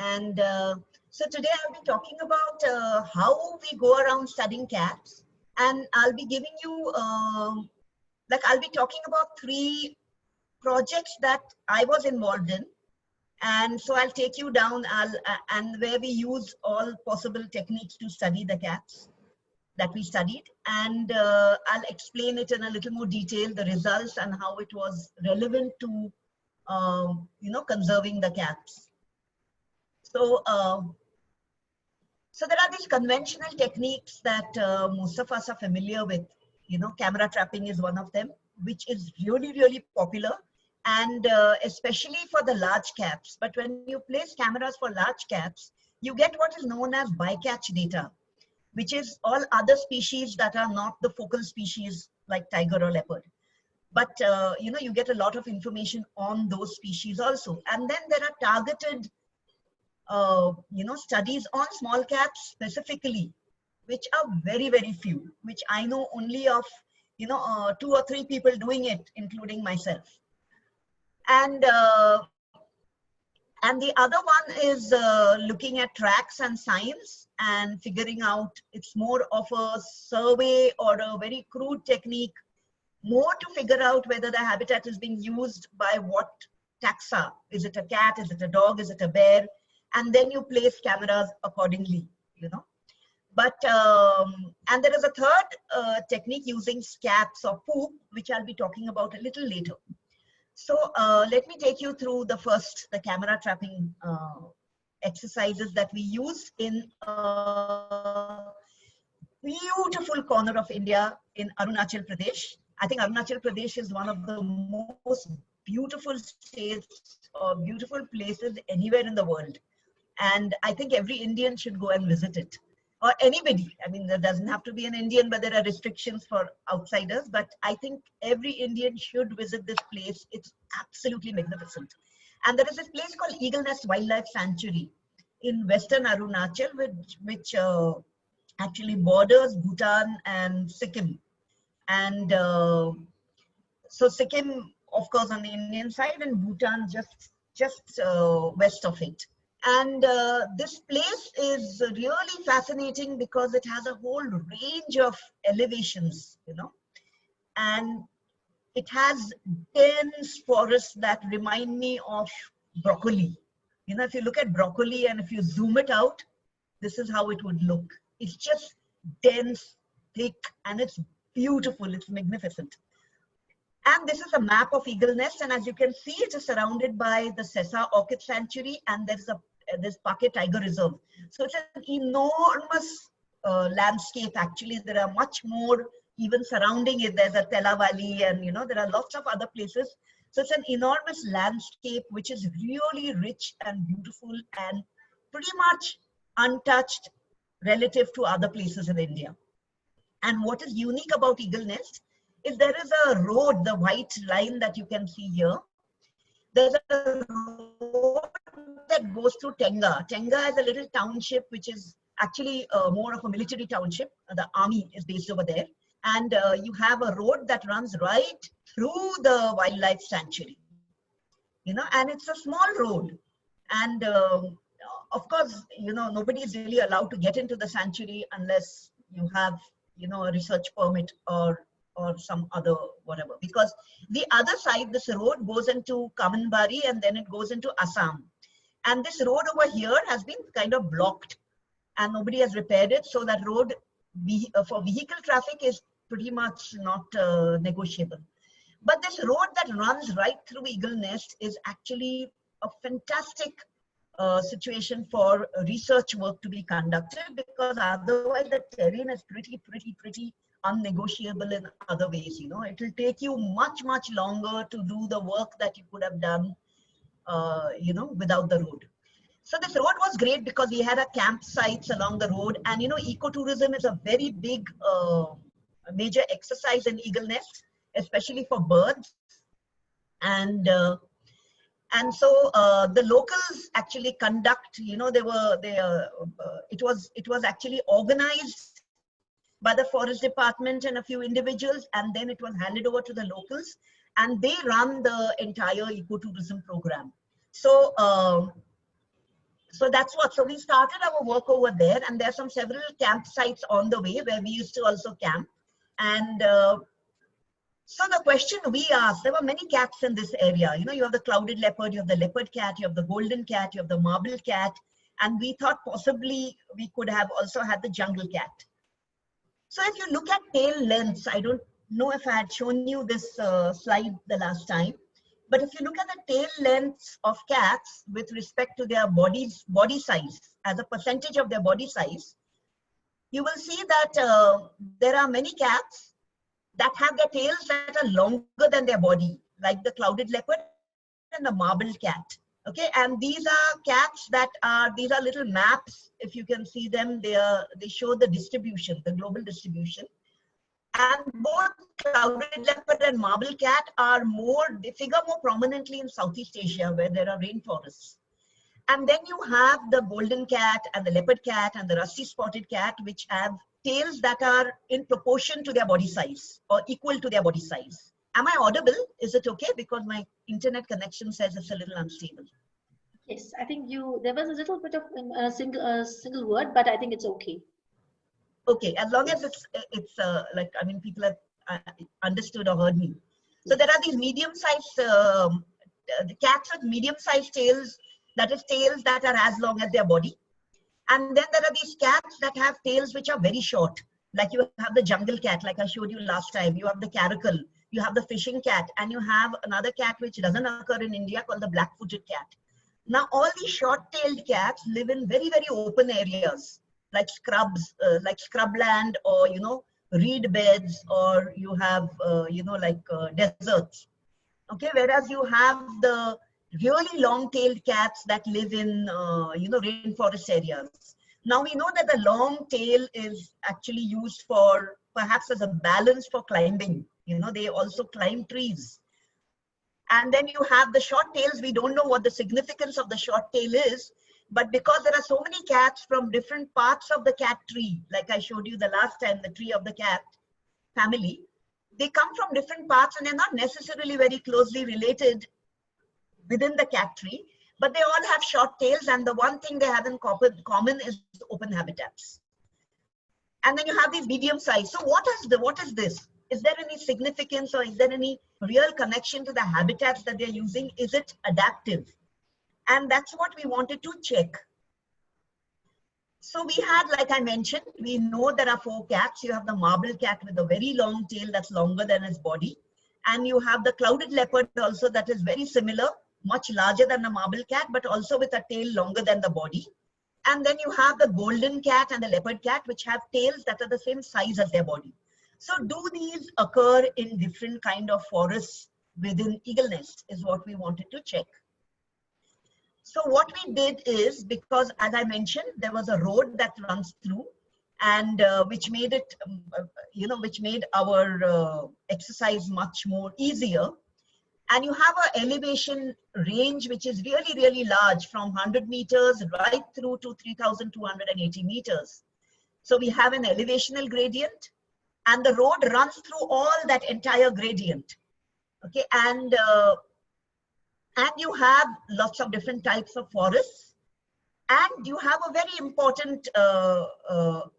And so today I'll be talking about how we go around studying cats, and I'll be giving you, I'll be talking about three projects that I was involved in. And so I'll take you down and where we use all possible techniques to study the cats that we studied. And I'll explain it in a little more detail, the results and how it was relevant to, conserving the cats. So, so there are these conventional techniques that most of us are familiar with. Camera trapping is one of them, which is really, really popular, and especially for the large cats. But when you place cameras for large cats, you get what is known as bycatch data, which is all other species that are not the focal species like tiger or leopard. But you get a lot of information on those species also. And then there are targeted studies on small cats specifically, which are very, very few, which I know only of, 2 or 3 people doing it, including myself. And the other one is looking at tracks and signs and figuring out, it's more of a survey or a very crude technique, more to figure out whether the habitat is being used by what taxa. Is it a cat? Is it a dog? Is it a bear? And then you place cameras accordingly, But, and there is a third technique using scats or poop, which I'll be talking about a little later. So let me take you through the camera trapping exercises that we used in a beautiful corner of India in Arunachal Pradesh. I think Arunachal Pradesh is one of the most beautiful states or beautiful places anywhere in the world. And I think every Indian should go and visit it, or anybody. I mean, there doesn't have to be an Indian, but there are restrictions for outsiders. But I think every Indian should visit this place. It's absolutely magnificent. And there is this place called Eagle Nest Wildlife Sanctuary in Western Arunachal, which actually borders Bhutan and Sikkim. And so Sikkim, of course, on the Indian side, and Bhutan just west of it. And this place is really fascinating because it has a whole range of elevations, and it has dense forests that remind me of broccoli. If you look at broccoli and if you zoom it out, this is how it would look. It's just dense, thick, and it's beautiful. It's magnificent. And this is a map of Eagle Nest. And as you can see, it is surrounded by the Sessa Orchid Sanctuary, and there's Pake Tiger Reserve. So it's an enormous landscape. Actually, there are much more even surrounding it. There's a Tela Valley, and there are lots of other places. So it's an enormous landscape which is really rich and beautiful and pretty much untouched relative to other places in India. And what is unique about Eagle Nest is there is a road, the white line that you can see here. There's a road that goes through Tenga. Tenga is a little township which is actually more of a military township. The army is based over there. And you have a road that runs right through the wildlife sanctuary. And it's a small road. And of course, nobody is really allowed to get into the sanctuary unless you have, a research permit or some other whatever, because the other side, this road goes into Kamanbari and then it goes into Assam. And this road over here has been kind of blocked and nobody has repaired it. So that road for vehicle traffic is pretty much not negotiable. But this road that runs right through Eagle Nest is actually a fantastic situation for research work to be conducted, because otherwise the terrain is pretty unnegotiable in other ways. It will take you much longer to do the work that you could have done without the road. So this road was great because we had a campsites along the road, and ecotourism is a very big major exercise in Eagle Nest, especially for birds. And so the locals actually conduct, it was actually organized by the forest department and a few individuals, and then it was handed over to the locals, and they run the entire ecotourism program. So So that's what, so we started our work over there, and there are several campsites on the way where we used to also camp. And so the question we asked, there were many cats in this area. You know, you have the clouded leopard, you have the leopard cat, you have the golden cat, you have the marble cat. And we thought possibly we could have also had the jungle cat. So if you look at tail lengths, I don't know if I had shown you this slide the last time, but if you look at the tail lengths of cats with respect to their body size, as a percentage of their body size, you will see that there are many cats that have their tails that are longer than their body, like the clouded leopard and the marble cat. Okay, and these are cats that are, these are little maps. If you can see them, they show the distribution, the global distribution. And both clouded leopard and marble cat are they figure more prominently in Southeast Asia, where there are rainforests. And then you have the golden cat and the leopard cat and the rusty spotted cat, which have tails that are in proportion to their body size or equal to their body size. Am I audible? Is it okay? Because my internet connection says it's a little unstable. Yes, I think there was a little bit of a single word, but I think it's okay. Okay, as long as it's like, I mean, people have understood or heard me. So there are these medium-sized, the cats with medium-sized tails, that is tails that are as long as their body. And then there are these cats that have tails which are very short. Like you have the jungle cat, like I showed you last time. You have the caracal, you have the fishing cat, and you have another cat which doesn't occur in India called the black-footed cat. Now, all these short-tailed cats live in very, very open areas, like scrubs, like scrubland, or, you know, reed beds, or you have, you know, like deserts. Okay, whereas you have the really long-tailed cats that live in, you know, rainforest areas. Now we know that the long tail is actually used for perhaps as a balance for climbing. You know, they also climb trees. And then you have the short tails. We don't know what the significance of the short tail is, but because there are so many cats from different parts of the cat tree, like I showed you the last time, the tree of the cat family, they come from different parts and they're not necessarily very closely related within the cat tree, but they all have short tails, and the one thing they have in common is open habitats. And then you have these medium size. So what is this? Is there any significance, or is there any real connection to the habitats that they're using? Is it adaptive? And that's what we wanted to check. So we had, like I mentioned, we know there are 4 cats. You have the marble cat with a very long tail that's longer than its body. And you have the clouded leopard also that is very similar, much larger than the marble cat, but also with a tail longer than the body. And then you have the golden cat and the leopard cat, which have tails that are the same size as their body. So do these occur in different kind of forests within Eagle Nest is what we wanted to check. So what we did is, because as I mentioned, there was a road that runs through, and which made it, you know, which made our exercise much more easier. And you have an elevation range which is really, really large, from 100 meters right through to 3,280 meters. So we have an elevational gradient, and the road runs through all that entire gradient. Okay, and you have lots of different types of forests, and you have a very important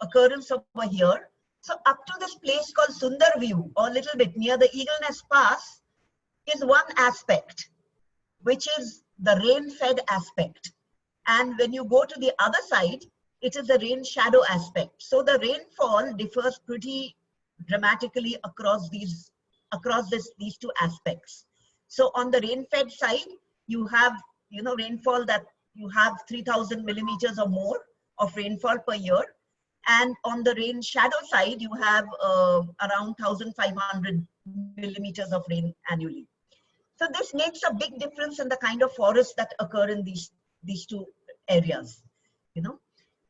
occurrence over here. So up to this place called Sundar View, or a little bit near the Eagle Nest Pass, is one aspect, which is the rain-fed aspect. And when you go to the other side, it is the rain shadow aspect. So the rainfall differs pretty dramatically across these two aspects. So on the rain-fed side, you have, you know, rainfall that you have 3,000 millimeters or more of rainfall per year. And on the rain shadow side, you have around 1,500 millimeters of rain annually. So this makes a big difference in the kind of forests that occur in these two areas, you know.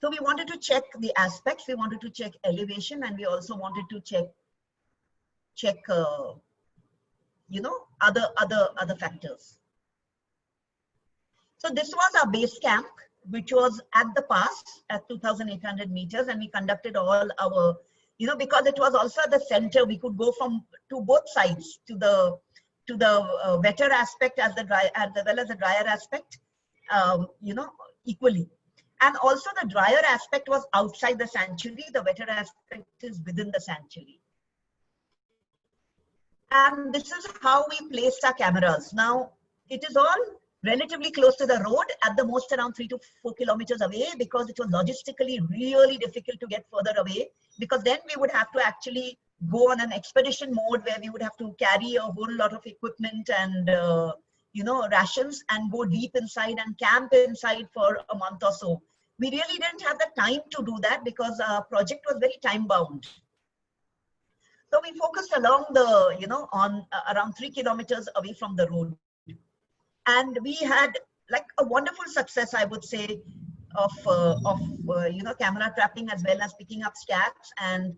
So we wanted to check the aspects, we wanted to check elevation, and we also wanted to check you know, other factors. So this was our base camp, which was at the pass at 2,800 meters, and we conducted all our, you know, because it was also at the center, we could go to both sides, to the wetter aspect as well as the drier aspect, you know, equally. And also the drier aspect was outside the sanctuary, the wetter aspect is within the sanctuary. And this is how we placed our cameras. Now, it is all relatively close to the road, at the most around 3 to 4 kilometers away, because it was logistically really difficult to get further away, because then we would have to actually go on an expedition mode where we would have to carry a whole lot of equipment and rations, and go deep inside and camp inside for a month or so. We really didn't have the time to do that because our project was very time bound. So we focused along the, around 3 kilometers away from the road. And we had like a wonderful success, I would say, of camera trapping as well as picking up scats. And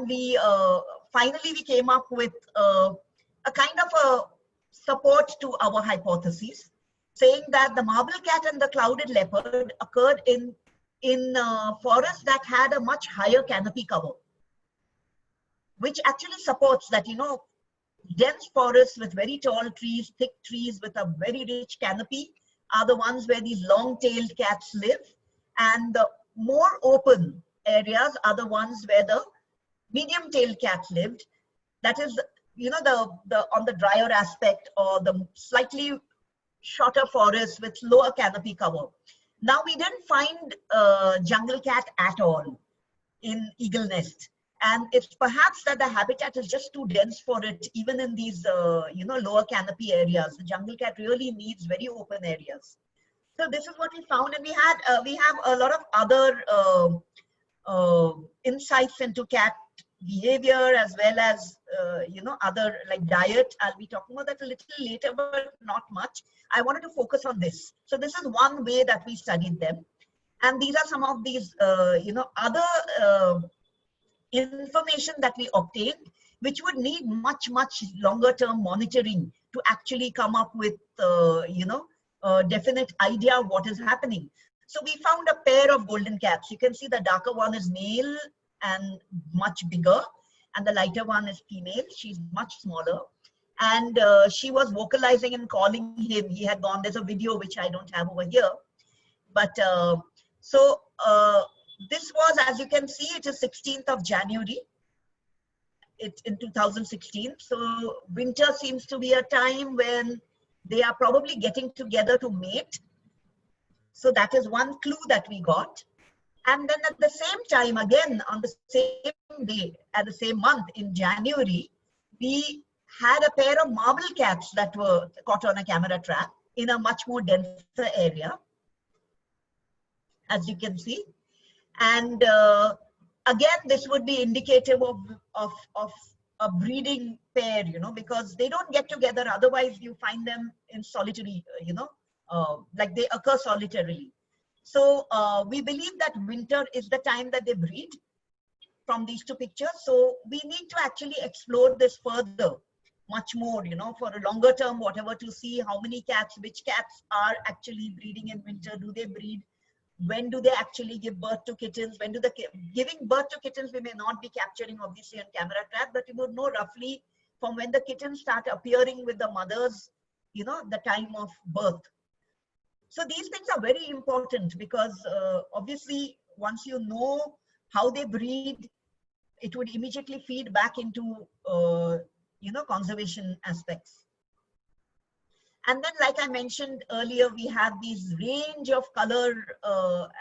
we finally we came up with a kind of a support to our hypothesis, saying that the marble cat and the clouded leopard occurred in forests that had a much higher canopy cover, which actually supports that, dense forests with very tall trees, thick trees with a very rich canopy are the ones where these long-tailed cats live. And the more open areas are the ones where the medium-tailed cats lived. That is, on the drier aspect, or the slightly shorter forests with lower canopy cover. Now, we didn't find jungle cat at all in Eagle Nest. And it's perhaps that the habitat is just too dense for it, even in these, lower canopy areas. The jungle cat really needs very open areas. So this is what we found, and we have a lot of other insights into cat behavior, as well as other like diet. I'll be talking about that a little later, but not much. I wanted to focus on this. So this is one way that we studied them, and these are some of these other information that we obtained, which would need much longer term monitoring to actually come up with a definite idea of what is happening. So we found a pair of golden cats. You can see the darker one is male and much bigger, and the lighter one is female. She's much smaller, and she was vocalizing and calling him. He had gone. There's a video which I don't have over here, but this was, as you can see, it is 16th of January. It's in 2016. So winter seems to be a time when they are probably getting together to mate. So that is one clue that we got. And then at the same time, again, on the same day, at the same month in January, we had a pair of marble cats that were caught on a camera trap in a much more denser area, as you can see. And again, this would be indicative of a breeding pair, because they don't get together. Otherwise, you find them in solitary, like they occur solitarily. So we believe that winter is the time that they breed from these two pictures. So we need to actually explore this further, much more, for a longer term, whatever, to see how many cats, which cats are actually breeding in winter. Do they breed? When do they actually give birth to kittens? When do giving birth to kittens, we may not be capturing obviously on camera trap, but we would know roughly from when the kittens start appearing with the mothers, the time of birth. So these things are very important, because obviously once you know how they breed, it would immediately feed back into, conservation aspects. And then, like I mentioned earlier, we have these range of color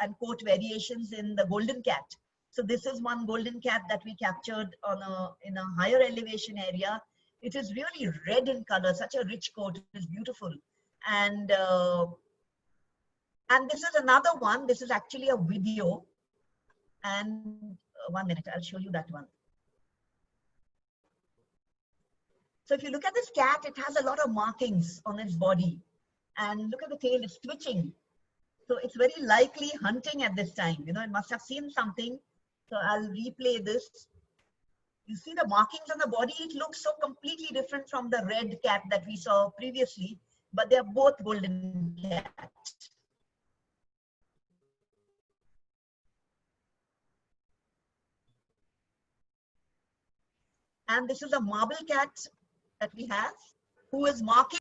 and coat variations in the golden cat. So this is one golden cat that we captured in a higher elevation area. It is really red in color, such a rich coat. It is beautiful. And this is another one. This is actually a video. And 1 minute, I'll show you that one. So if you look at this cat, it has a lot of markings on its body. And look at the tail, it's twitching. So it's very likely hunting at this time. It must have seen something. So I'll replay this. You see the markings on the body, it looks so completely different from the red cat that we saw previously, but they're both golden cats. And this is a marble cat that we have. who is marking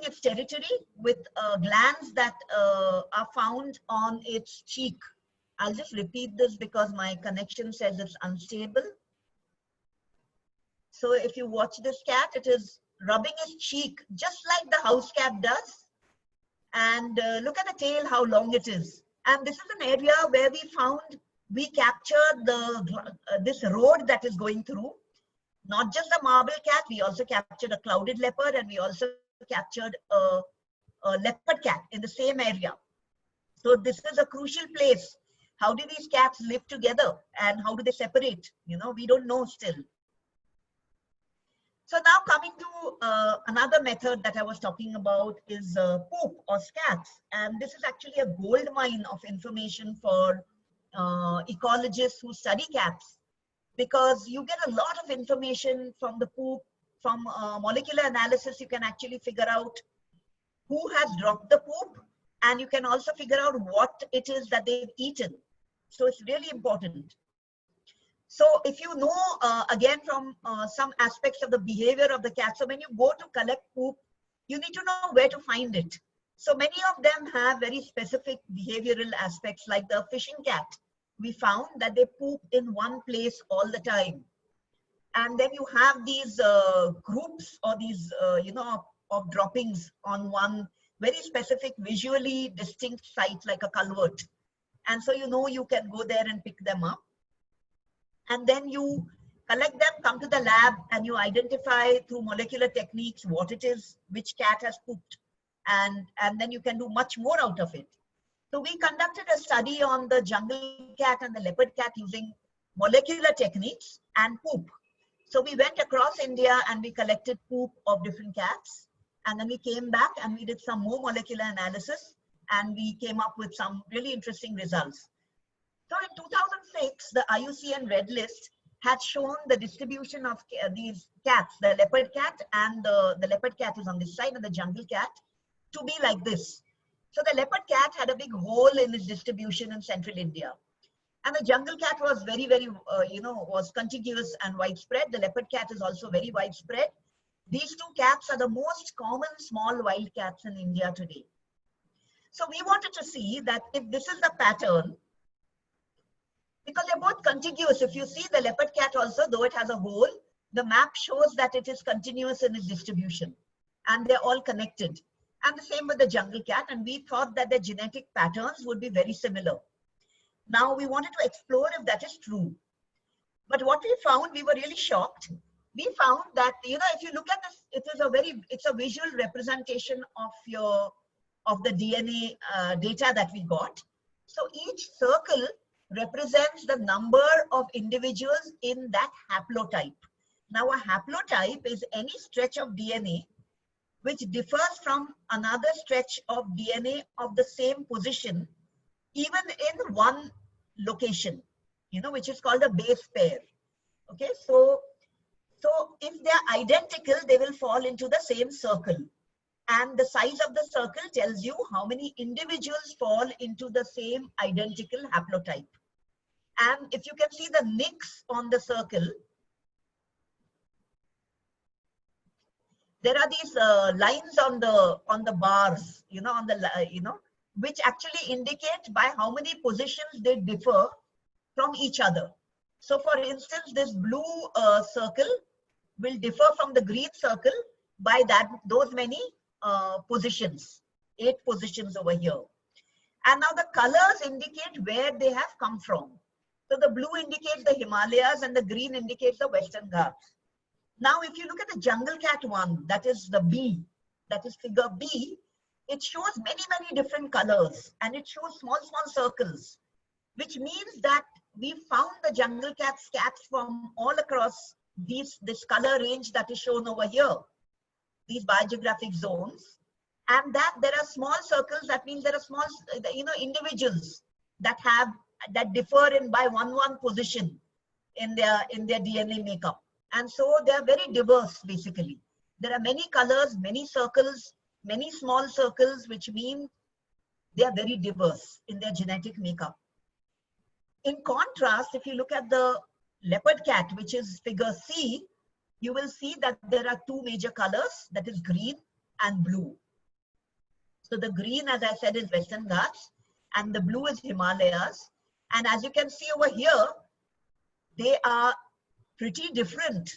its territory with glands that are found on its cheek. I'll just repeat this because my connection says it's unstable. So if you watch this cat, it is rubbing its cheek just like the house cat does. And look at the tail, how long it is. And this is an area where we captured this road that is going through. Not just the marble cat, we also captured a clouded leopard, and we also captured a leopard cat in the same area. So this is a crucial place. How do these cats live together and how do they separate? You know, we don't know still. So now coming to another method that I was talking about is poop or scats. And this is actually a gold mine of information for ecologists who study cats, because you get a lot of information from the poop. From molecular analysis, you can actually figure out who has dropped the poop, and you can also figure out what it is that they've eaten. So it's really important. So if you know, again, from some aspects of the behavior of the cat, so when you go to collect poop, you need to know where to find it. So many of them have very specific behavioral aspects, like the fishing cat. We found that they poop in one place all the time. And then you have these groups or these, of droppings on one very specific, visually distinct site, like a culvert. And so, you can go there and pick them up. And then you collect them, come to the lab, and you identify through molecular techniques what it is, which cat has pooped. And then you can do much more out of it. So we conducted a study on the jungle cat and the leopard cat using molecular techniques and poop. So we went across India and we collected poop of different cats. And then we came back and we did some more molecular analysis, and we came up with some really interesting results. So in 2006, the IUCN Red List had shown the distribution of these cats, the leopard cat, and the leopard cat is on this side, and the jungle cat, to be like this. So the leopard cat had a big hole in its distribution in central India. And the jungle cat was very, very, was contiguous and widespread. The leopard cat is also very widespread. These two cats are the most common small wild cats in India today. So we wanted to see that if this is the pattern, because they're both contiguous. If you see the leopard cat also, though it has a hole, the map shows that it is continuous in its distribution, and they're all connected. And the same with the jungle cat, and we thought that the genetic patterns would be very similar. Now we wanted to explore if that is true. But what we found, we were really shocked. We found that, if you look at this, it's a visual representation of the DNA data that we got. So each circle represents the number of individuals in that haplotype. Now a haplotype is any stretch of DNA which differs from another stretch of DNA of the same position, even in one location, which is called a base pair. Okay, so if they're identical, they will fall into the same circle. And the size of the circle tells you how many individuals fall into the same identical haplotype. And if you can see the nicks on the circle, there are these lines on the bars, which actually indicate by how many positions they differ from each other. So for instance, this blue circle will differ from the green circle by those many positions, 8 positions over here. And now the colors indicate where they have come from. So the blue indicates the Himalayas and the green indicates the Western Ghats. Now, if you look at the jungle cat one, that is the B, that is figure B, it shows many, many different colors, and it shows small, small circles, which means that we found the jungle cat scats from all across this color range that is shown over here, these biogeographic zones, and that there are small circles. That means there are small, individuals that differ in by one position in their DNA makeup. And so they are very diverse, basically. There are many colors, many circles, many small circles, which mean they are very diverse in their genetic makeup. In contrast, if you look at the leopard cat, which is figure C, you will see that there are two major colors, that is green and blue. So the green, as I said, is Western Ghats and the blue is Himalayas. And as you can see over here, they are pretty different.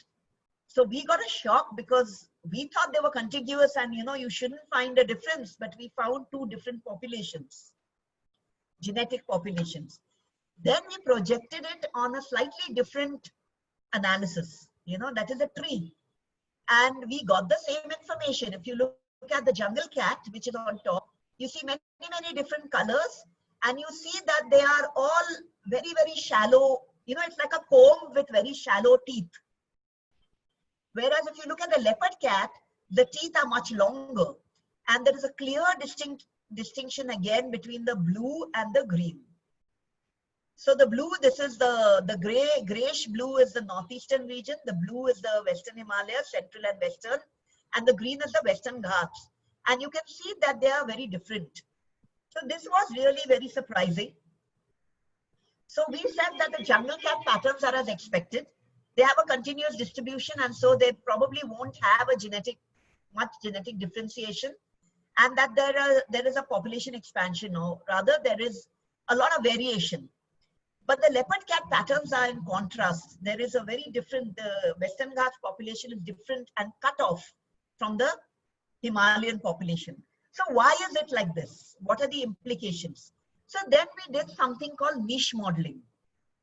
So we got a shock because we thought they were contiguous and you shouldn't find a difference, but we found two different populations, genetic populations. Then we projected it on a slightly different analysis, that is a tree. And we got the same information. If you look at the jungle cat, which is on top, you see many, many different colors. And you see that they are all very, very shallow. It's like a comb with very shallow teeth. Whereas if you look at the leopard cat, the teeth are much longer. And there is a clear distinction again between the blue and the green. So the blue, this is the grayish blue is the northeastern region. The blue is the Western Himalayas, central and western. And the green is the Western Ghats. And you can see that they are very different. So this was really very surprising. So we said that the jungle cat patterns are as expected. They have a continuous distribution, and so they probably won't have much genetic differentiation, and that there is a population expansion, or rather there is a lot of variation. But the leopard cat patterns are in contrast. There is a very different, the Western Ghats population is different and cut off from the Himalayan population. So why is it like this? What are the implications? So then we did something called niche modeling,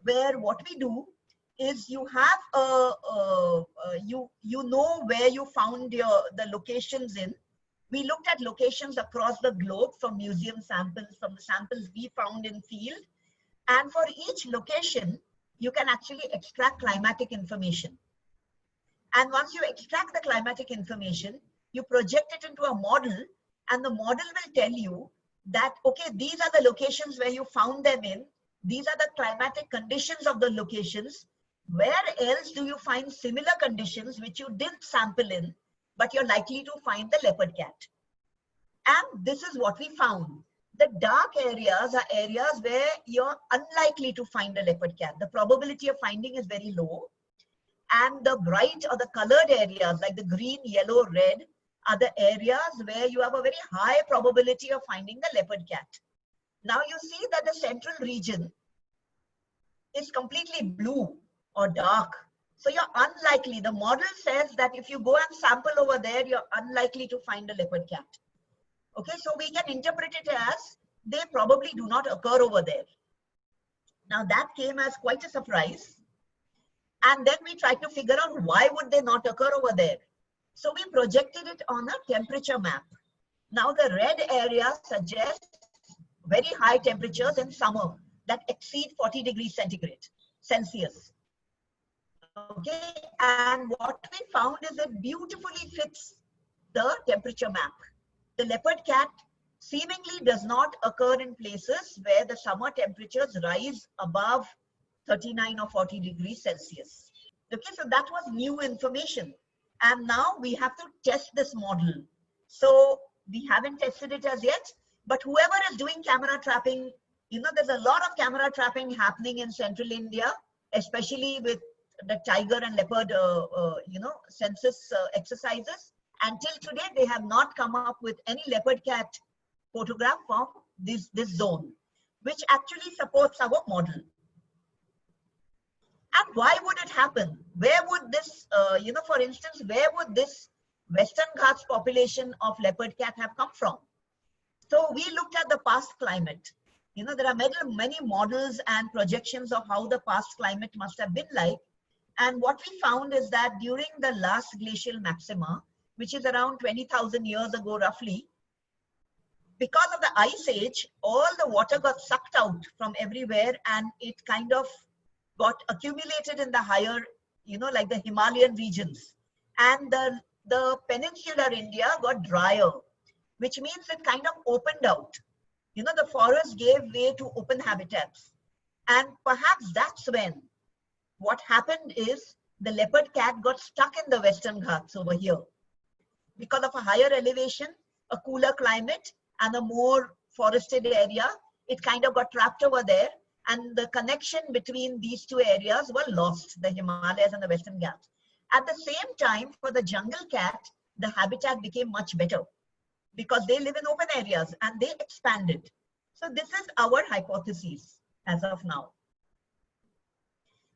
where what we do is you have you know where you found the locations in. We looked at locations across the globe from museum samples, from the samples we found in field. And for each location, you can actually extract climatic information. And once you extract the climatic information, you project it into a model, and the model will tell you that, okay, these are the locations where you found them in. These are the climatic conditions of the locations. Where else do you find similar conditions which you didn't sample in, but you're likely to find the leopard cat? And this is what we found. The dark areas are areas where you're unlikely to find a leopard cat. The probability of finding is very low. And the bright or the colored areas like the green, yellow, red are the areas where you have a very high probability of finding the leopard cat. Now you see that the central region is completely blue or dark. So you're unlikely. The model says that if you go and sample over there, you're unlikely to find a leopard cat. Okay, so we can interpret it as they probably do not occur over there. Now that came as quite a surprise. And then we tried to figure out why would they not occur over there. So we projected it on a temperature map. Now the red area suggests very high temperatures in summer that exceed 40 degrees Celsius. Okay, and what we found is it beautifully fits the temperature map. The leopard cat seemingly does not occur in places where the summer temperatures rise above 39 or 40 degrees Celsius. Okay, so that was new information. And now we have to test this model. So we haven't tested it as yet, but whoever is doing camera trapping, there's a lot of camera trapping happening in central India, especially with the tiger and leopard, census exercises. Until today, they have not come up with any leopard cat photograph from this zone, which actually supports our model. And why would it happen? Where would this, for instance, where would this Western Ghats population of leopard cat have come from? So we looked at the past climate. There are many models and projections of how the past climate must have been like. And what we found is that during the last glacial maxima, which is around 20,000 years ago roughly, because of the ice age, all the water got sucked out from everywhere and it kind of got accumulated in the higher, like the Himalayan regions. And the peninsular India got drier, which means it kind of opened out. The forest gave way to open habitats. And perhaps that's when what happened is the leopard cat got stuck in the Western Ghats over here. Because of a higher elevation, a cooler climate, and a more forested area, it kind of got trapped over there. And the connection between these two areas were lost, the Himalayas and the Western Ghats. At the same time, for the jungle cat, the habitat became much better because they live in open areas and they expanded. So this is our hypothesis as of now.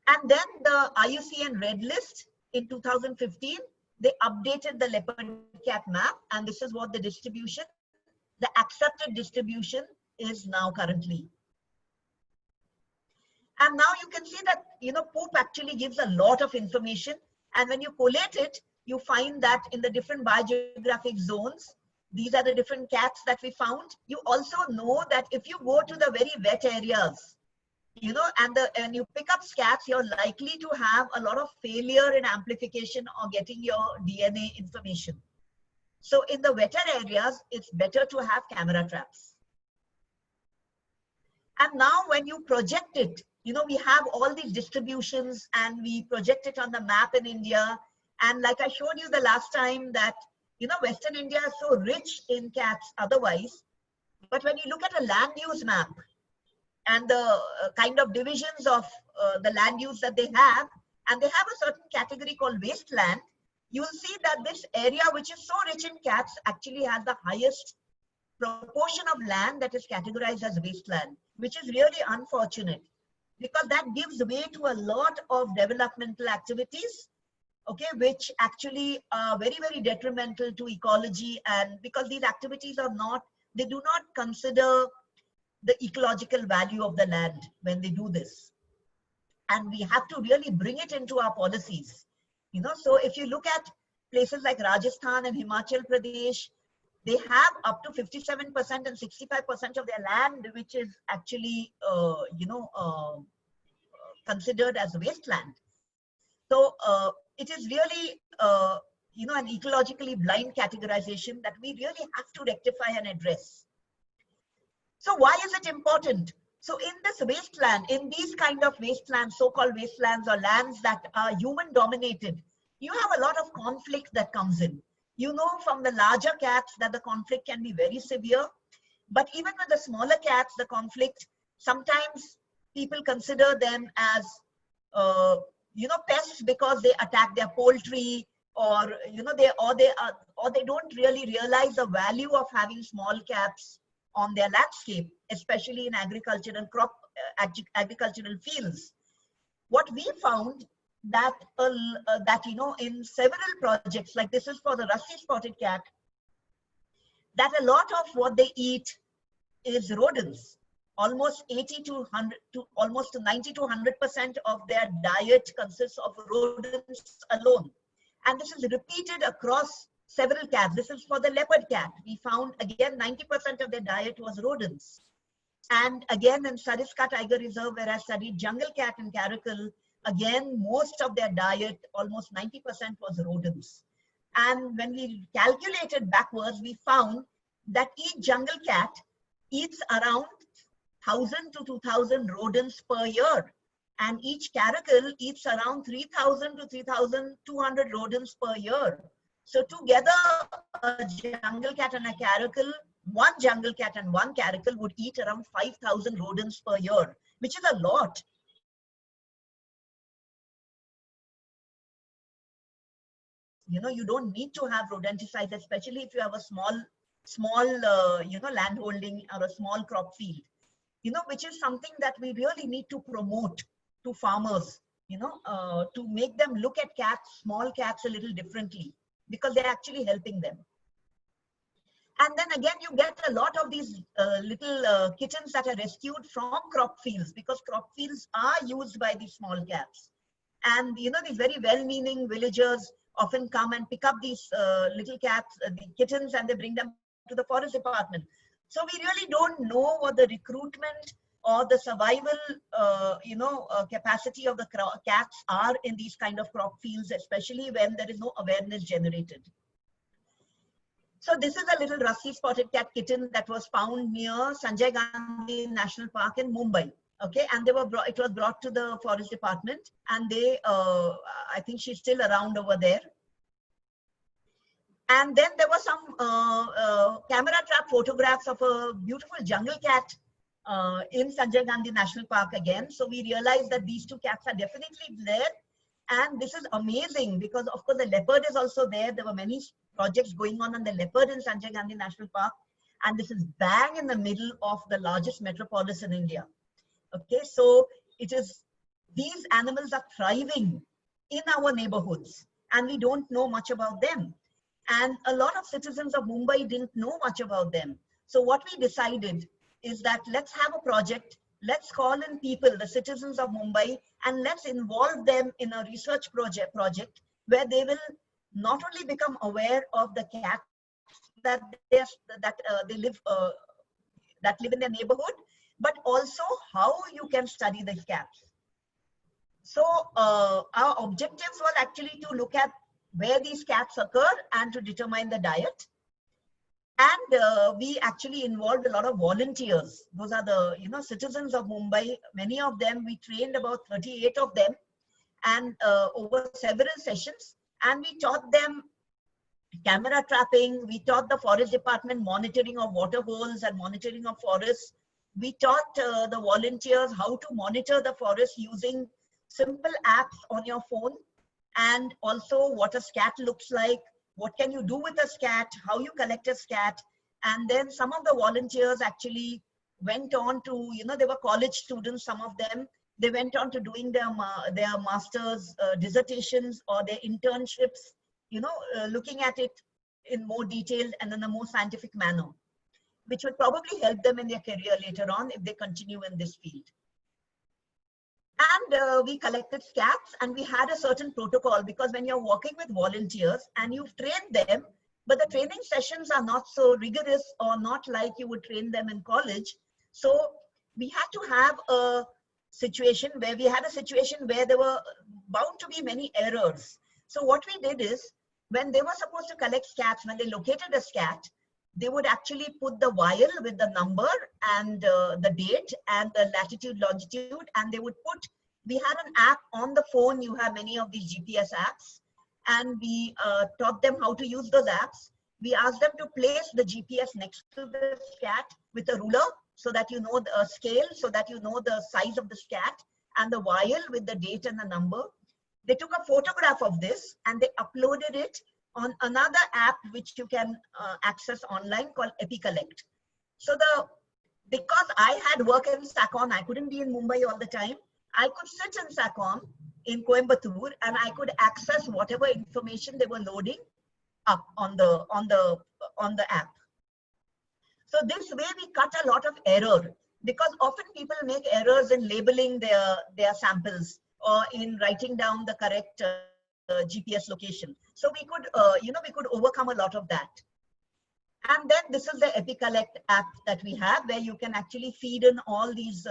And then the IUCN Red List in 2015, they updated the leopard cat map, and this is what the distribution, the accepted distribution is now currently. And now you can see that, poop actually gives a lot of information. And when you collate it, you find that in the different biogeographic zones, these are the different cats that we found. You also know that if you go to the very wet areas, and you pick up scats, you're likely to have a lot of failure in amplification or getting your DNA information. So in the wetter areas, it's better to have camera traps. And now when you project it, we have all these distributions and we project it on the map in India. And like I showed you the last time that, Western India is so rich in cats otherwise. But when you look at a land use map and the kind of divisions of the land use that they have, and they have a certain category called wasteland, you will see that this area, which is so rich in cats, actually has the highest proportion of land that is categorized as wasteland, which is really unfortunate because that gives way to a lot of developmental activities, okay, which actually are very, very detrimental to ecology. And because these activities are not, they do not consider the ecological value of the land when they do this. And we have to really bring it into our policies. So if you look at places like Rajasthan and Himachal Pradesh, they have up to 57% and 65% of their land, which is actually, considered as wasteland. So it is really, an ecologically blind categorization that we really have to rectify and address. So why is it important? So in this wasteland, in these kind of wastelands, so-called wastelands or lands that are human dominated, you have a lot of conflict that comes in. From the larger cats that the conflict can be very severe, but even with the smaller cats, the conflict, sometimes people consider them as, pests because they attack their poultry, or, they don't really realize the value of having small cats on their landscape, especially in agricultural agricultural fields. What we found that in several projects, like this is for the rusty spotted cat, that a lot of what they eat is rodents. Almost 80 to 100 to almost 90 to 100% of their diet consists of rodents alone, and this is repeated across several cats. This is for the leopard cat. We found again 90% of their diet was rodents. And again in Sariska Tiger Reserve, where I studied jungle cat in Karakul, again most of their diet, almost 90%, was rodents. And when we calculated backwards, we found that each jungle cat eats around 1,000 to 2,000 rodents per year. And each Karakul eats around 3,000 to 3,200 rodents per year. So together, a jungle cat and a Karakul, one jungle cat and one Karakul would eat around 5,000 rodents per year, which is a lot. You don't need to have rodenticides, especially if you have a small, land holding or a small crop field, which is something that we really need to promote to farmers, to make them look at cats, small cats, a little differently, because they're actually helping them. And then again, you get a lot of these little kittens that are rescued from crop fields, because crop fields are used by these small cats. And these very well-meaning villagers often come and pick up these little cats, the kittens, and they bring them to the forest department. So we really don't know what the recruitment or the survival, capacity of the cats are in these kind of crop fields, especially when there is no awareness generated. So this is a little rusty spotted cat kitten that was found near Sanjay Gandhi National Park in Mumbai. Okay, and it was brought to the forest department, and they, I think she's still around over there. And then there was some camera trap photographs of a beautiful jungle cat in Sanjay Gandhi National Park again. So we realized that these two cats are definitely there. And this is amazing because, of course, the leopard is also there. There were many projects going on the leopard in Sanjay Gandhi National Park. And this is bang in the middle of the largest metropolis in India. Okay, so it is, these animals are thriving in our neighborhoods and we don't know much about them. And a lot of citizens of Mumbai didn't know much about them. So what we decided is that let's have a project, let's call in people, the citizens of Mumbai, and let's involve them in a research project where they will not only become aware of the cats that they live that live in their neighborhood, but also how you can study the cats. So our objectives were actually to look at where these cats occur and to determine the diet. And we actually involved a lot of volunteers. Those are the citizens of Mumbai. Many of them, we trained about 38 of them, and over several sessions. And we taught them camera trapping. We taught the forest department monitoring of water holes and monitoring of forests. We taught the volunteers how to monitor the forest using simple apps on your phone, and also what a scat looks like, what can you do with a scat, how you collect a scat. And then some of the volunteers actually went on to, they were college students, some of them, they went on to doing their master's dissertations or their internships, looking at it in more detail and in a more scientific manner, which would probably help them in their career later on if they continue in this field. And we collected scats, and we had a certain protocol, because when you're working with volunteers and you've trained them, but the training sessions are not so rigorous or not like you would train them in college. So we had to have a situation where there were bound to be many errors. So what we did is, when they were supposed to collect scats, when they located a scat, they would actually put the vial with the number and the date and the latitude, longitude, and they would we had an app on the phone. You have many of these GPS apps, and we taught them how to use those apps. We asked them to place the GPS next to the scat with a ruler, so that you know the scale, so that you know the size of the scat, and the vial with the date and the number. They took a photograph of this and they uploaded it on another app which you can access online called EpiCollect. So because I had work in SACON, I couldn't be in Mumbai all the time. I could sit in SACON in Coimbatore and I could access whatever information they were loading up on the app. So this way we cut a lot of error, because often people make errors in labeling their samples or in writing down the correct GPS location. So we could overcome a lot of that. And then this is the EpiCollect app that we have, where you can actually feed in all these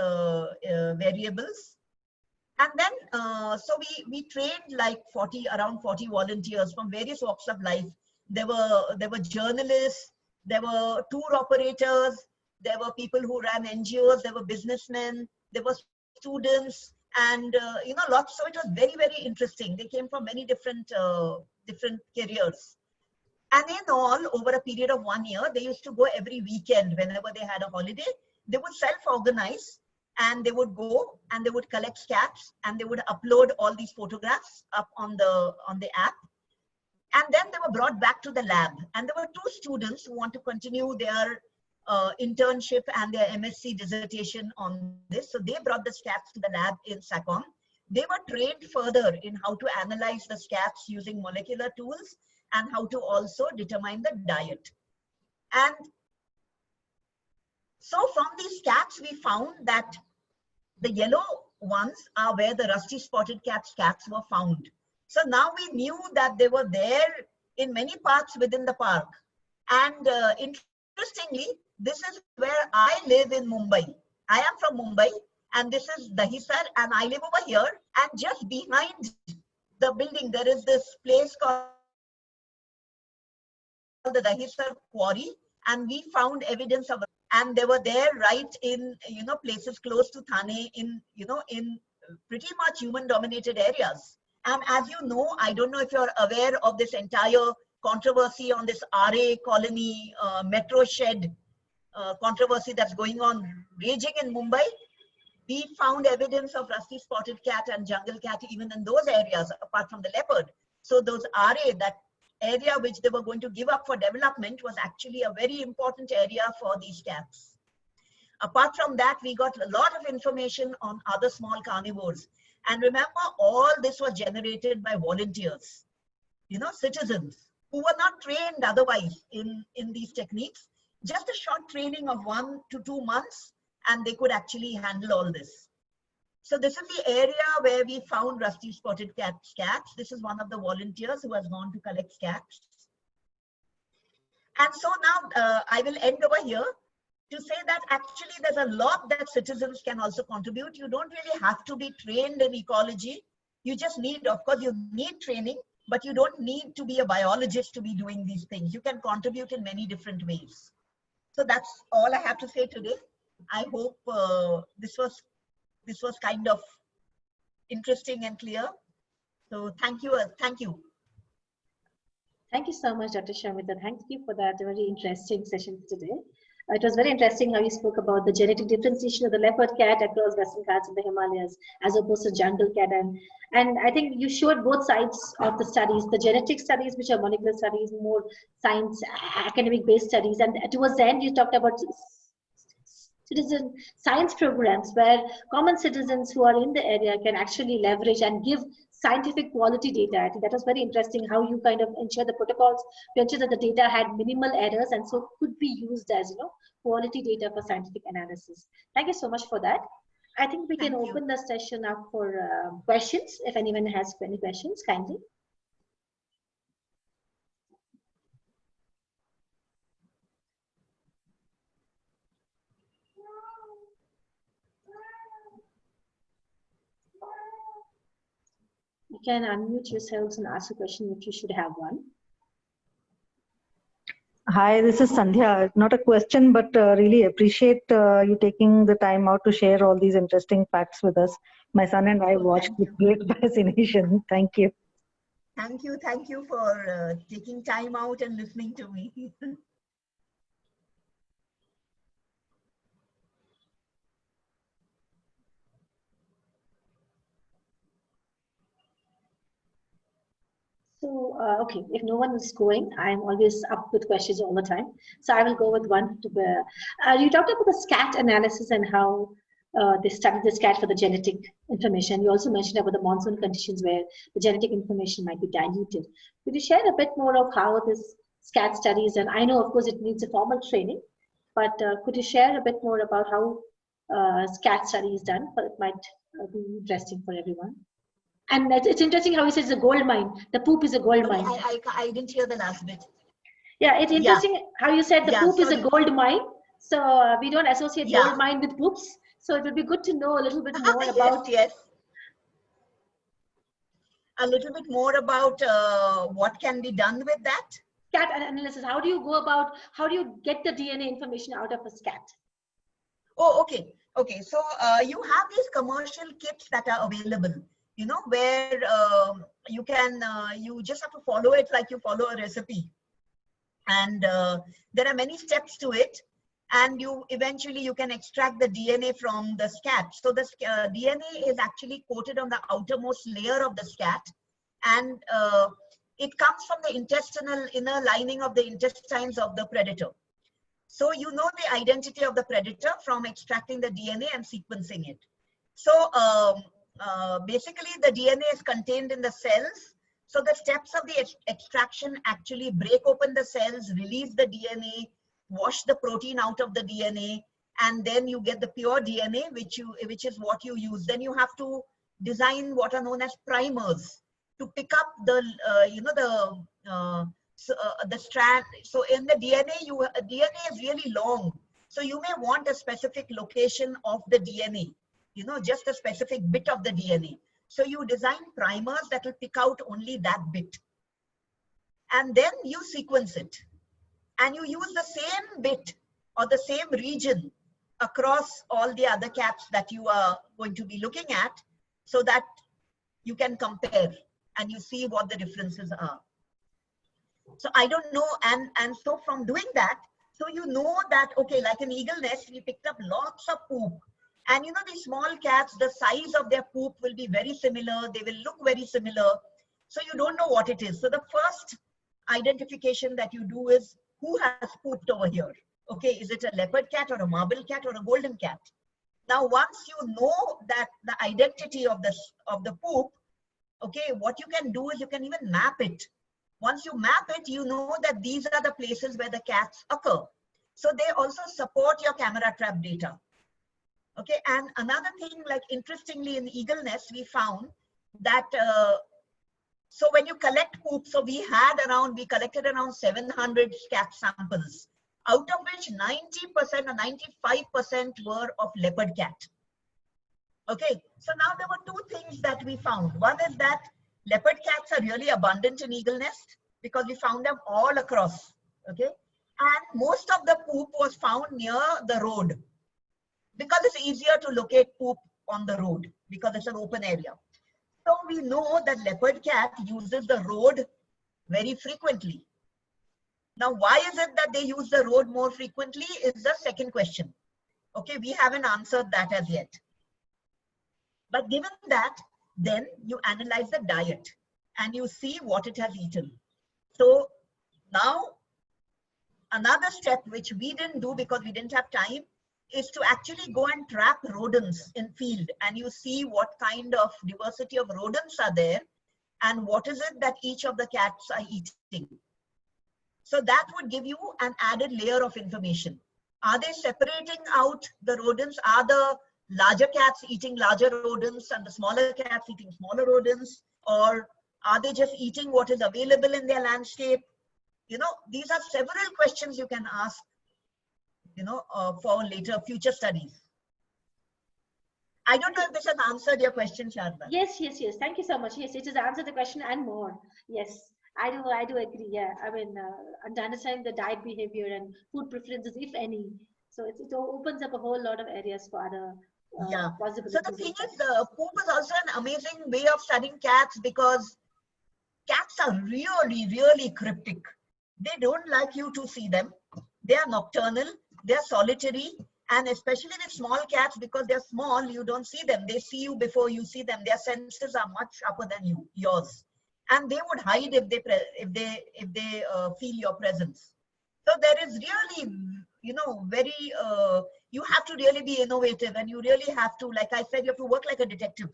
variables. And then, so we trained like around 40 volunteers from various walks of life. There were journalists, there were tour operators, there were people who ran NGOs, there were businessmen, there were students, and lots. So it was very, very interesting. They came from many different careers. And in all, over a period of 1 year, they used to go every weekend whenever they had a holiday. They would self-organize and they would go and they would collect scats and they would upload all these photographs up on the app. And then they were brought back to the lab. And there were 2 students who want to continue their internship and their MSc dissertation on this. So they brought the scats to the lab in SACON. They were trained further in how to analyze the scats using molecular tools and how to also determine the diet. And so from these scats, we found that the yellow ones are where the rusty spotted cat scats were found. So now we knew that they were there in many parts within the park. And interestingly, this is where I live in Mumbai. I am from Mumbai, and this is Dahisar, and I live over here. And just behind the building, there is this place called the Dahisar Quarry, and we found evidence of it. And they were there right in places close to Thane, in pretty much human-dominated areas. And as you know, I don't know if you're aware of this entire controversy on this RA colony metro shed controversy that's going on, raging in Mumbai. we found evidence of rusty spotted cat and jungle cat even in those areas, apart from the leopard. So those RA, that area which they were going to give up for development, was actually a very important area for these cats. Apart from that, we got a lot of information on other small carnivores. And remember, all this was generated by volunteers, you know, citizens who were not trained otherwise in these techniques. Just a short training of 1 to 2 months, and they could actually handle all this. So this is the area where we found rusty spotted cats. This is one of the volunteers who has gone to collect cats. And so now I will end over here to say that actually there's a lot that citizens can also contribute. You don't really have to be trained in ecology. You just need, of course, you need training, but you don't need to be a biologist to be doing these things. You can contribute in many different ways. So that's all I have to say today. I hope this was kind of interesting and clear. So thank you. Thank you. Thank you so much, Dr. Shamita. Thank you for that very interesting session today. It was very interesting how you spoke about the genetic differentiation of the leopard cat across Western Ghats in the Himalayas as opposed to jungle cat. And I think you showed both sides of the studies, the genetic studies, which are molecular studies, more science, academic-based studies. And towards the end, you talked about citizen science programs where common citizens who are in the area can actually leverage and give scientific quality data. I think that was very interesting how you kind of ensure the protocols to ensure that the data had minimal errors and so could be used as, you know, quality data for scientific analysis. Thank you so much for that. I think we can open the session up for questions. If anyone has any questions, kindly. You can unmute yourselves and ask a question if you should have one. Hi, this is Sandhya. Not a question, but really appreciate you taking the time out to share all these interesting facts with us. My son and I watched with great fascination. Thank you. Thank you. Thank you for taking time out and listening to me. So, okay, if no one is going, I'm always up with questions all the time. So I will go with one. You talked about the SCAT analysis and how they studied the SCAT for the genetic information. You also mentioned about the monsoon conditions where the genetic information might be diluted. Could you share a bit more of how this SCAT study is done? I know, of course, it needs a formal training, but could you share a bit more about how SCAT study is done? It might be interesting for everyone. And it's interesting how he says it's a gold mine. The poop is a gold mine. I didn't hear the last bit. Yeah, it's interesting how you said the poop is a gold mine. So we don't associate gold mine with poops. So it would be good to know a little bit more about. Yes. A little bit more about what can be done with that. SCAT analysis. How do you go about, how do you get the DNA information out of a SCAT? Oh, okay. Okay. So you have these commercial kits that are available, you know, where you can, you just have to follow it like you follow a recipe. And there are many steps to it. And you eventually you can extract the DNA from the SCAT. So the DNA is actually coated on the outermost layer of the SCAT. And it comes from the intestinal inner lining of the intestines of the predator. So you know the identity of the predator from extracting the DNA and sequencing it. So basically the DNA is contained in the cells. So the steps of the extraction actually break open the cells, release the DNA, wash the protein out of the DNA, and then you get the pure DNA, which is what you use. Then you have to design what are known as primers to pick up the the strand. So in the DNA, DNA is really long. So you may want a specific location of the DNA, you know, just a specific bit of the DNA. So you design primers that will pick out only that bit. And then you sequence it. And you use the same bit or the same region across all the other cats that you are going to be looking at so that you can compare and you see what the differences are. So I don't know. And so from doing that, so you know that, okay, like an eagle nest, we picked up lots of poop. And you know, these small cats, the size of their poop will be very similar. They will look very similar. So you don't know what it is. So the first identification that you do is who has pooped over here. Okay, is it a leopard cat or a marble cat or a golden cat? Now, once you know that the identity of the poop, okay, what you can do is you can even map it. Once you map it, you know that these are the places where the cats occur. So they also support your camera trap data. Okay, and another thing, like interestingly in Eagle Nest, we found that so when you collect poop, so we collected around 700 cat samples, out of which 90% or 95% were of leopard cat. Okay, so now there were two things that we found. One is that leopard cats are really abundant in Eagle Nest because we found them all across. Okay, and most of the poop was found near the road because it's easier to locate poop on the road because it's an open area. So we know that leopard cat uses the road very frequently. Now, why is it that they use the road more frequently is the second question. Okay, we haven't answered that as yet. But given that, then you analyze the diet and you see what it has eaten. So now another step which we didn't do because we didn't have time is to actually go and trap rodents in field, and you see what kind of diversity of rodents are there and what is it that each of the cats are eating. So that would give you an added layer of information. Are they separating out the rodents? Are the larger cats eating larger rodents and the smaller cats eating smaller rodents? Or are they just eating what is available in their landscape? You know, these are several questions you can ask, you know, for later future studies. I don't know if this has answered your question, Sharda. Yes. Thank you so much. Yes, it has answered the question and more. Yes, I do agree. Yeah, I mean, and understanding the diet behavior and food preferences, if any. So it opens up a whole lot of areas for other possibilities. So the thing is, poop is also an amazing way of studying cats because cats are really, really cryptic. They don't like you to see them. They are nocturnal. They are solitary. And especially with small cats, because they're small, you don't see them. They see you before you see them. Their senses are much upper than yours. And they would hide if they feel your presence. So there is really, you know, very, you have to really be innovative, and you really have to, like I said, you have to work like a detective.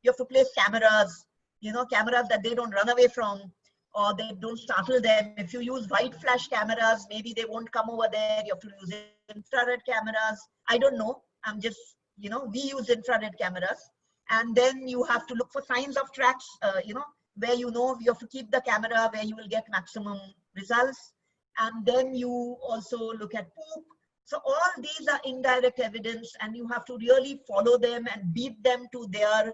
You have to place cameras, you know, cameras that they don't run away from or they don't startle them. If you use white flash cameras, maybe they won't come over there. You have to use infrared cameras. I don't know. I'm just, you know, we use infrared cameras. And then you have to look for signs of tracks, you know, where you know you have to keep the camera where you will get maximum results. And then you also look at poop. So all these are indirect evidence, and you have to really follow them and beat them to their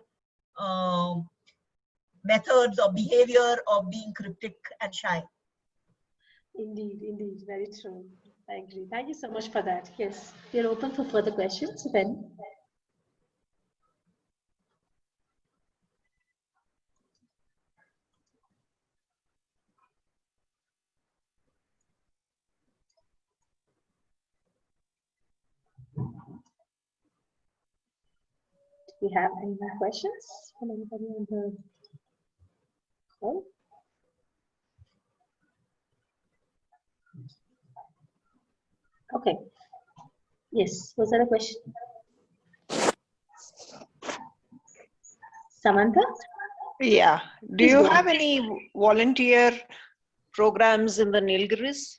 methods or behavior of being cryptic and shy. Indeed, very true. I agree. Thank you so much for that. Yes, we are open for further questions then. Do we have any more questions from anybody on the call? Okay. Yes, was that a question? Samantha? Yeah. Do you have any volunteer programs in the Nilgiris?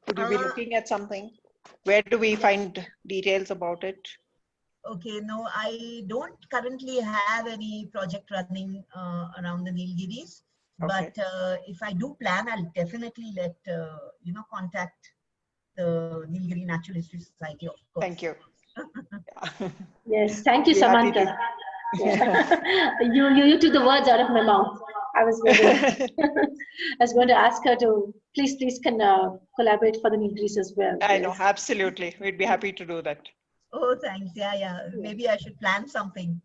Could you be looking at something? Where do we find details about it? Okay, no, I don't currently have any project running around the Nilgiris. Okay. But if I do plan, I'll definitely let you know, contact the Nilgiri Natural History Society, of course. Thank you. Yes, thank you, Samantha. Yeah. you took the words out of my mouth. I was going to ask her to please can collaborate for the Nilgiris as well. I know, absolutely. We'd be happy to do that. Oh, thanks. Yeah. Maybe I should plan something.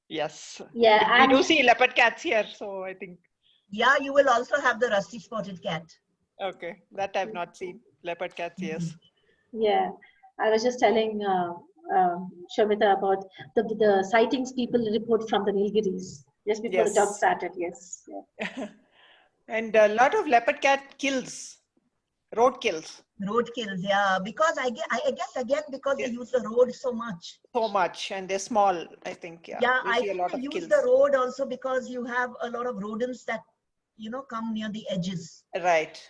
Yes. Yeah. We do see leopard cats here, so I think. Yeah, you will also have the rusty spotted cat. Okay, that I've not seen. Leopard cats, yes. Yeah, I was just telling Shamita, about the sightings people report from the Nilgiris just before the talk Yes. started. Yes. Yeah. And a lot of leopard cat kills, road kills. Road kills, yeah, because I guess again because they use the road so much. So much, and they're small, I think. Yeah, Yeah, we I see a think lot they of use kills. the road also because you have a lot of rodents that, come near the edges, Right.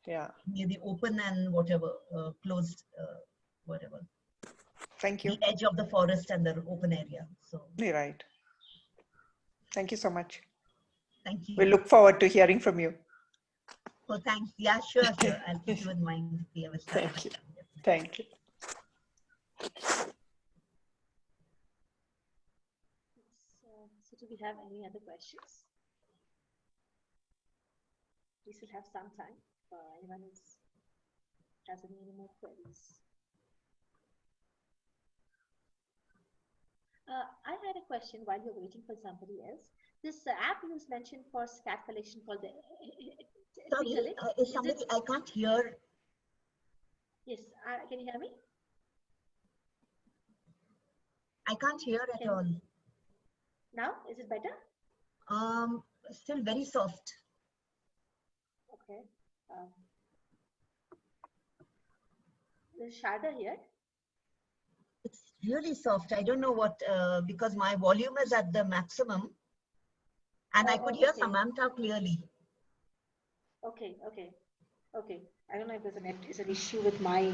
Yeah. near the open and whatever, closed, whatever. Thank you. The edge of the forest and the open area. So, You're right. Thank you so much. thank you. We look forward to hearing from you. Oh, thanks. Yeah, sure. I'll keep you in mind if we ever start. Thank you. Thank you. So do we have any other questions? We still have some time for anyone who has any more queries. I had a question while you're waiting for somebody else. This app you mentioned for scat collection called the Sorry, is somebody, I can't hear. Yes, can you hear me? I can't hear at all. Now, is it better? Still very soft. Okay. There's Sharda here. It's really soft. I don't know what, because my volume is at the maximum and I could hear Samantha clearly. Okay. I don't know if there's an issue with my.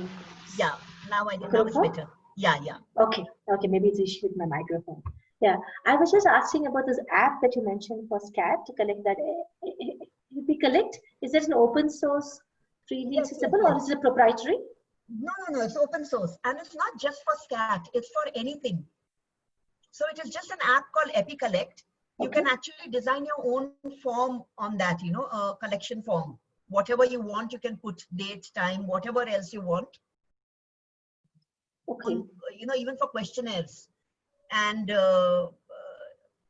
Yeah, now it's better. Yeah. Okay, maybe it's an issue with my microphone. Yeah, I was just asking about this app that you mentioned for SCAT to collect that. Collect, is it an open source, freely accessible, or is it proprietary? No, it's open source. And it's not just for SCAT, it's for anything. So it is just an app called EpiCollect. You can actually design your own form on that, a collection form. Whatever you want, you can put date, time, whatever else you want. Okay. Even for questionnaires. And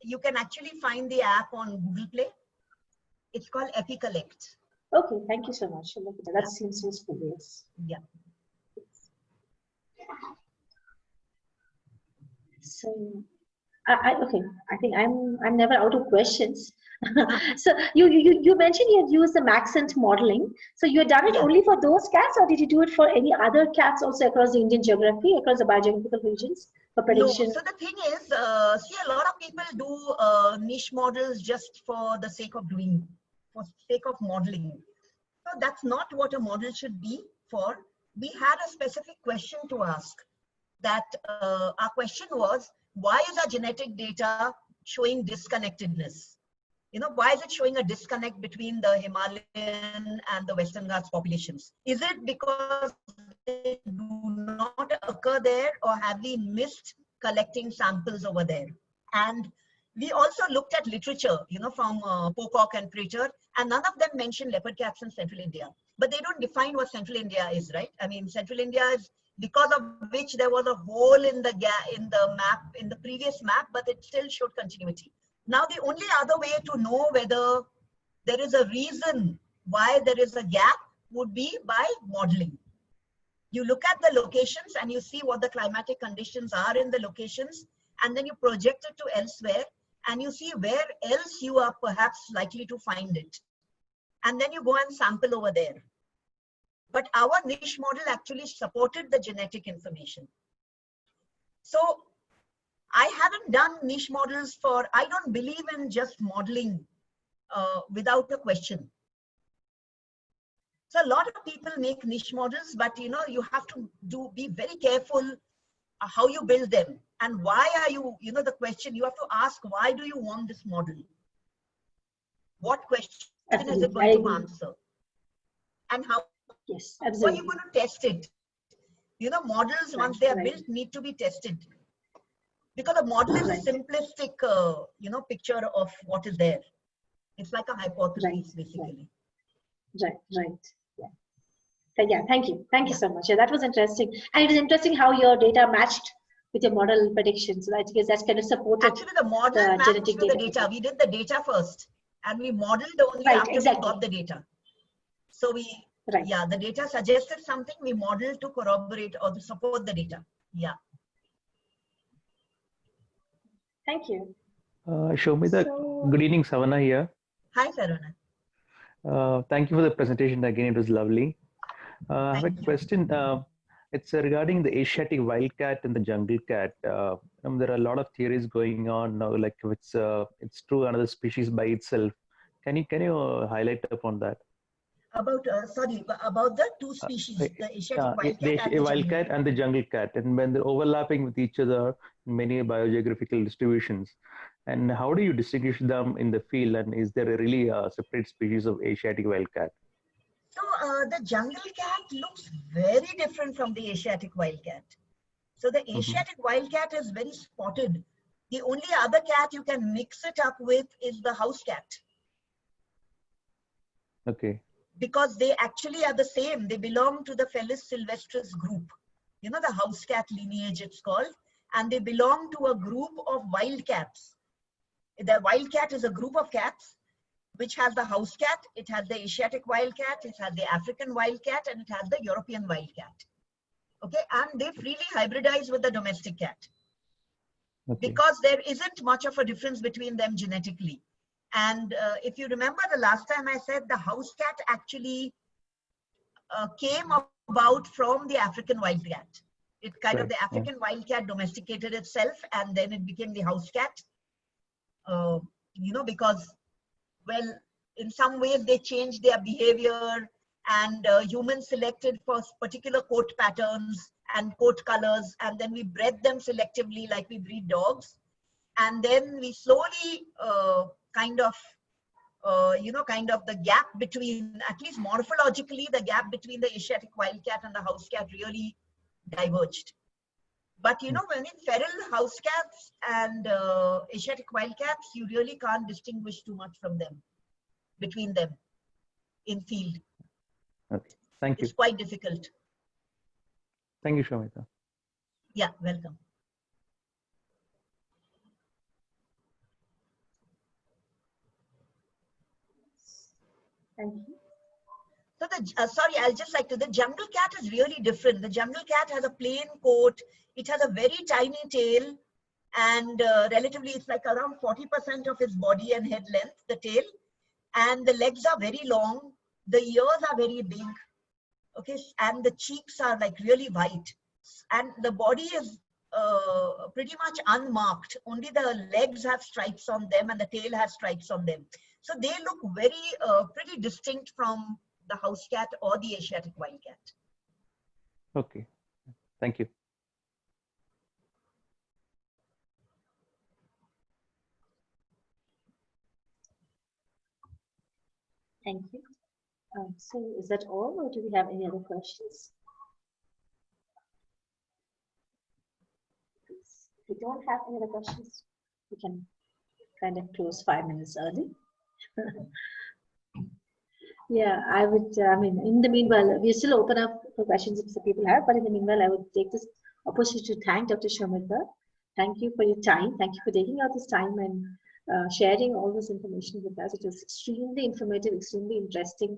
you can actually find the app on Google Play. It's called EpiCollect. Okay, thank you so much. That seems useful, yes. Yeah. So, I think I'm never out of questions. So you mentioned you had used the Maxent modeling. So you had done it only for those cats, or did you do it for any other cats also across the Indian geography, across the biogeographical regions for prediction? No. So the thing is, see, a lot of people do niche models just for the sake of doing, for sake of modeling. So that's not what a model should be for. We had a specific question to ask. That our question was, why is our genetic data showing disconnectedness? Why is it showing a disconnect between the Himalayan and the Western Ghats populations? Is it because they do not occur there, or have we missed collecting samples over there? And we also looked at literature, from Pocock and Prater, and none of them mention leopard cats in Central India. But they don't define what Central India is, right? I mean, Central India is, because of which there was a hole in the map, in the previous map, but it still showed continuity. Now, the only other way to know whether there is a reason why there is a gap would be by modeling. You look at the locations and you see what the climatic conditions are in the locations, and then you project it to elsewhere, and you see where else you are perhaps likely to find it. And then you go and sample over there. But our niche model actually supported the genetic information. So I haven't done niche models I don't believe in just modeling without a question. So a lot of people make niche models, but you have to be very careful how you build them. And why are you, the question, you have to ask, why do you want this model? What question is it going to answer? And how are you going to test it? Models, once they are built, need to be tested. Because a model is a simplistic, picture of what is there. It's like a hypothesis, basically. Right. Yeah, thank you. Thank you so much. Yeah, that was interesting. And it is interesting how your data matched with your model predictions. So I guess that's kind of supported. Actually, the model matched with the data. We did the data first, and we modeled only after we got the data. So the data suggested something, we modeled to corroborate or to support the data. Yeah. Thank you. Shomita, So- good evening, Savana here. Hi, Saruna. Thank you for the presentation again. It was lovely. I have a Thank you. question. It's regarding the Asiatic wildcat and the jungle cat. There are a lot of theories going on now, like if it's true another species by itself. Can you highlight upon that? About about the two species, the Asiatic The wildcat and the jungle wildcat cat. and the jungle cat, and when they're overlapping with each other in many biogeographical distributions, and how do you distinguish them in the field? And is there a really separate species of Asiatic wildcat? So the jungle cat looks very different from the Asiatic wildcat. So the Asiatic wildcat is very spotted. The only other cat you can mix it up with is the house cat, Okay. because they actually are the same. They belong to the Felis sylvestris group, you know, the house cat lineage it's called, and they belong to a group of wild cats. The wildcat is a group of cats which has the house cat, it has the Asiatic wildcat, it has the African wildcat, and it has the European wildcat. Okay, and they freely hybridize with the domestic cat, Okay. because there isn't much of a difference between them genetically. And if you remember the last time I said, the house cat actually came about from the African wildcat. It kind of, Correct, the African wildcat domesticated itself, and then it became the house cat. You know, because, well, in some ways they changed their behavior, and humans selected for particular coat patterns and coat colors, and then we bred them selectively like we breed dogs. And then we slowly kind of the gap between, at least morphologically, the gap between the Asiatic wildcat and the house cat really diverged. But you know, when in feral house cats and Asiatic wildcats, you really can't distinguish too much from them, between them in field. Okay. Thank you. It's quite difficult. Thank you, Shomita. Yeah, welcome. Thank you. So sorry, I'll just like to, the jungle cat is really different. The jungle cat has a plain coat. It has a very tiny tail, and relatively it's like around 40% of its body and head length, the tail. And the legs are very long. The ears are very big. Okay, and the cheeks are like really white. And the body is pretty much unmarked. Only the legs have stripes on them and the tail has stripes on them. So they look very pretty distinct from the house cat or the Asiatic wildcat. Okay. Thank you. Thank you. So is that all, or do we have any other questions? If we don't have any other questions, we can kind of close 5 minutes early. Yeah, I would, I mean, in the meanwhile, we still open up for questions if the people have, but in the meanwhile, I would take this opportunity to thank Dr. Shomita. Thank you for your time. Thank you for taking out this time and sharing all this information with us. It was extremely informative, extremely interesting.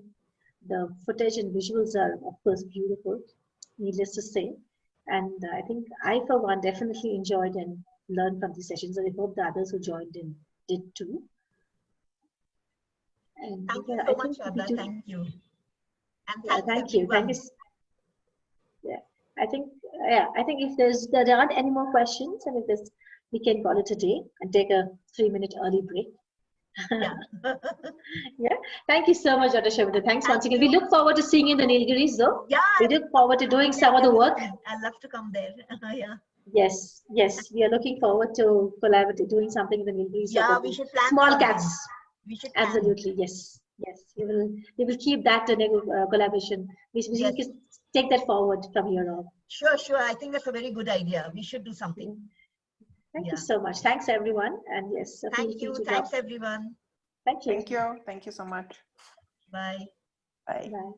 The footage and visuals are, of course, beautiful, needless to say. And I think I, for one, definitely enjoyed and learned from these sessions. And I hope the others who joined in did too. And Thank you yeah, so I much, think Shraddha. Thank you. And yeah, thanks thank you. everyone. Thank you. Yeah, I think if there aren't any more questions, and if there's, we can call it a day and take a 3-minute early break. Yeah. Yeah. Thank you so much, Dr. Shomita. Thanks Thank once again. you. We look forward to seeing you in the Nilgiris, though. Yeah. We look forward to doing some of the work. I'd love to come there. Yeah. Yes, yes. We are looking forward to collaborate, doing something in the Nilgiris. Yeah, we should plan small something. cats. We should plan. Absolutely, yes. Yes, we will keep that collaboration. We Yes. can take that forward from here on. Sure, sure. I think that's a very good idea. We should do something. Thank Yeah. you so much. Thanks, everyone. And yes, feel Thank free you. to Thanks, drop. everyone. Thank you. Thank you. Thank you so much. Bye. Bye. Bye.